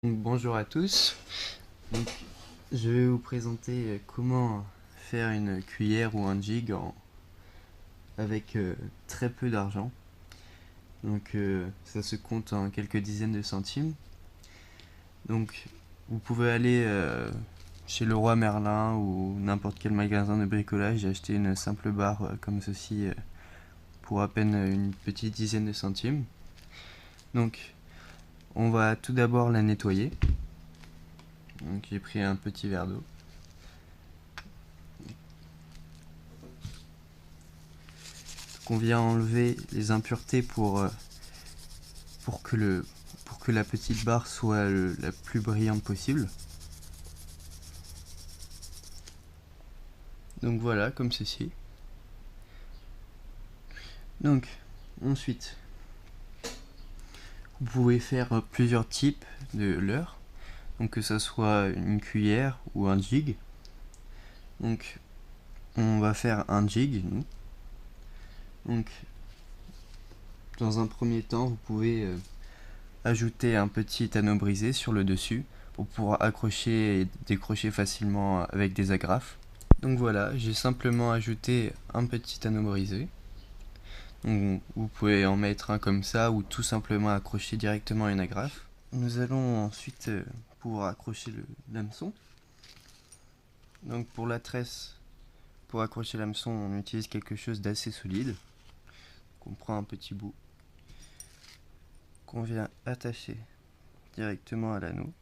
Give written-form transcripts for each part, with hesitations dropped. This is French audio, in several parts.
Bonjour à tous. Donc, je vais vous présenter comment faire une cuillère ou un jig avec très peu d'argent. Donc ça se compte en quelques dizaines de centimes. Donc vous pouvez aller chez Leroy Merlin ou n'importe quel magasin de bricolage et acheter une simple barre comme ceci pour à peine une petite dizaine de centimes. Donc on va tout d'abord la nettoyer. Donc j'ai pris un petit verre d'eau. Qu'on vient enlever les impuretés pour que la petite barre soit la plus brillante possible. Donc voilà, comme ceci. Donc ensuite, vous pouvez faire plusieurs types de leurres, donc que ce soit une cuillère ou un jig. Donc on va faire un jig, nous. Donc dans un premier temps, vous pouvez ajouter un petit anneau brisé sur le dessus pour pouvoir accrocher et décrocher facilement avec des agrafes. Donc voilà, j'ai simplement ajouté un petit anneau brisé. Donc vous pouvez en mettre un comme ça ou tout simplement accrocher directement une agrafe. Nous allons ensuite pouvoir accrocher l'hameçon. Donc pour la tresse, pour accrocher l'hameçon, on utilise quelque chose d'assez solide. On prend un petit bout qu'on vient attacher directement à l'anneau.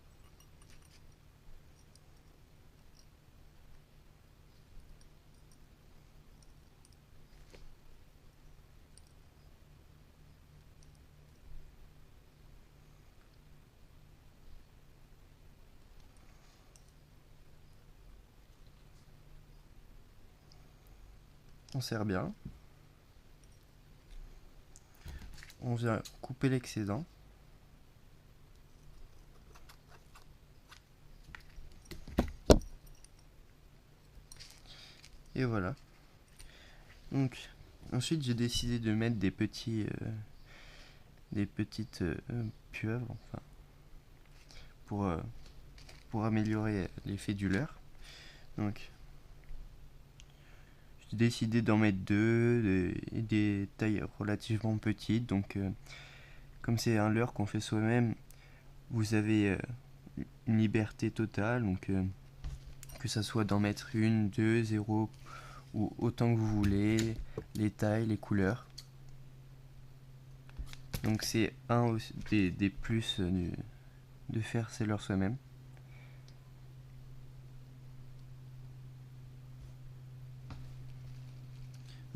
On serre bien. On vient couper l'excédent. Et voilà. Donc ensuite j'ai décidé de mettre des petites pieuvres, enfin, pour, euh, pour améliorer l'effet du leurre. Donc j'ai décidé d'en mettre deux, des tailles relativement petites. Donc comme c'est un leurre qu'on fait soi-même, vous avez une liberté totale. Donc que ça soit d'en mettre une, deux, zéro ou autant que vous voulez, les tailles, les couleurs. Donc c'est un des plus de faire ses leurres soi-même.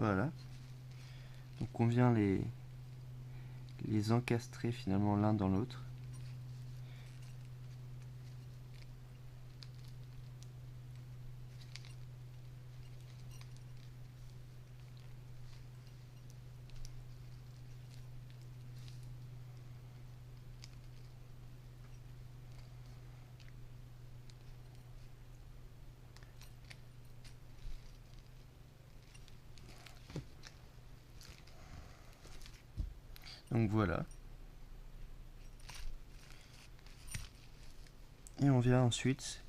Voilà. Donc on vient les encastrer finalement l'un dans l'autre. Donc voilà. Et on vient ensuite,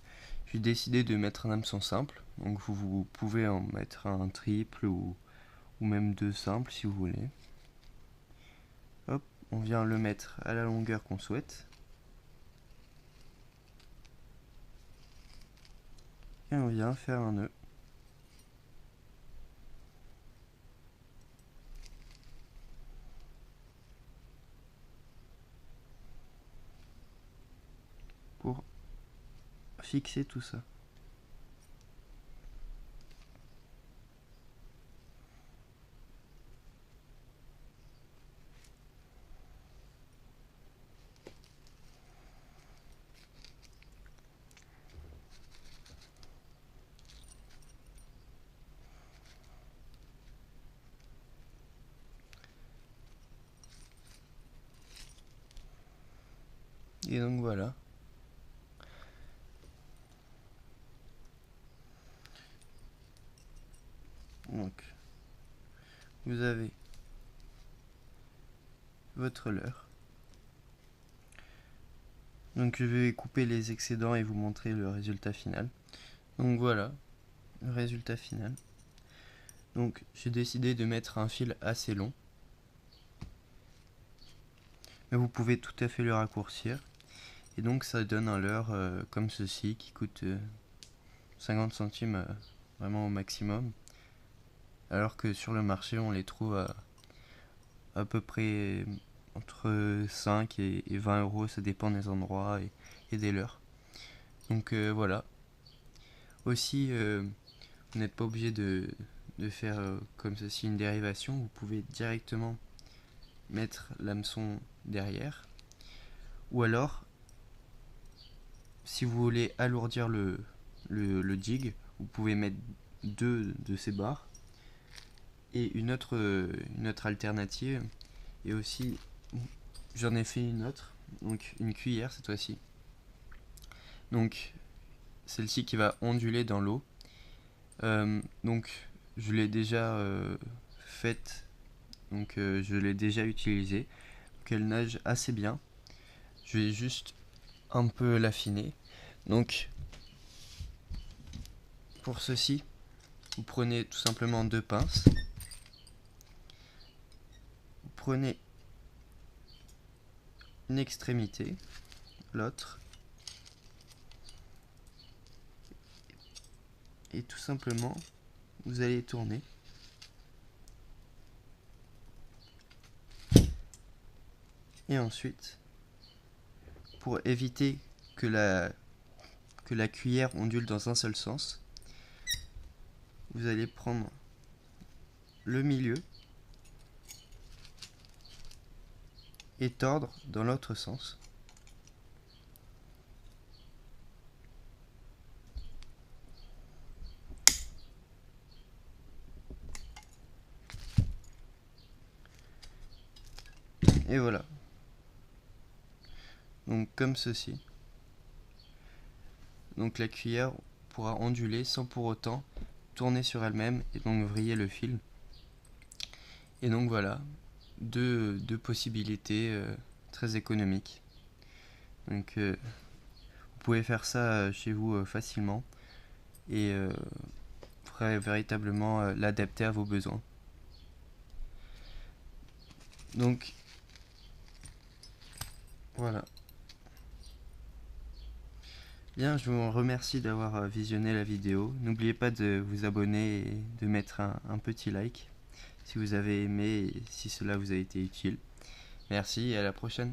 j'ai décidé de mettre un hameçon simple. Donc vous pouvez en mettre un triple ou même deux simples si vous voulez. Hop, on vient le mettre à la longueur qu'on souhaite. Et on vient faire un nœud. Pour fixer tout ça. Et donc voilà. Donc vous avez votre leurre. Donc je vais couper les excédents et vous montrer le résultat final. Donc voilà, le résultat final. Donc j'ai décidé de mettre un fil assez long. Mais vous pouvez tout à fait le raccourcir. Et donc ça donne un leurre comme ceci qui coûte 50 centimes vraiment au maximum. Alors que sur le marché on les trouve à peu près entre 5 et 20 euros, ça dépend des endroits et des leurres. Donc voilà. Aussi, vous n'êtes pas obligé de faire comme ceci une dérivation, vous pouvez directement mettre l'hameçon derrière. Ou alors, si vous voulez alourdir le jig, vous pouvez mettre 2 de ces barres. Et une autre alternative, et aussi j'en ai fait une autre, donc une cuillère cette fois-ci. Donc celle-ci qui va onduler dans l'eau. Donc je l'ai déjà faite, donc je l'ai déjà utilisée. Donc elle nage assez bien. Je vais juste un peu l'affiner. Donc pour ceci, vous prenez tout simplement 2 pinces. Vous prenez une extrémité, l'autre, et tout simplement vous allez tourner. Et ensuite, pour éviter que la cuillère ondule dans un seul sens, vous allez prendre le milieu et tordre dans l'autre sens. Et voilà. Donc comme ceci. Donc la cuillère pourra onduler sans pour autant tourner sur elle-même et donc vriller le fil. Et donc voilà, deux possibilités très économiques. Donc vous pouvez faire ça chez vous facilement et vous pourrez véritablement l'adapter à vos besoins. Donc voilà. Bien, je vous remercie d'avoir visionné la vidéo. N'oubliez pas de vous abonner et de mettre un petit like si vous avez aimé et si cela vous a été utile. Merci et à la prochaine.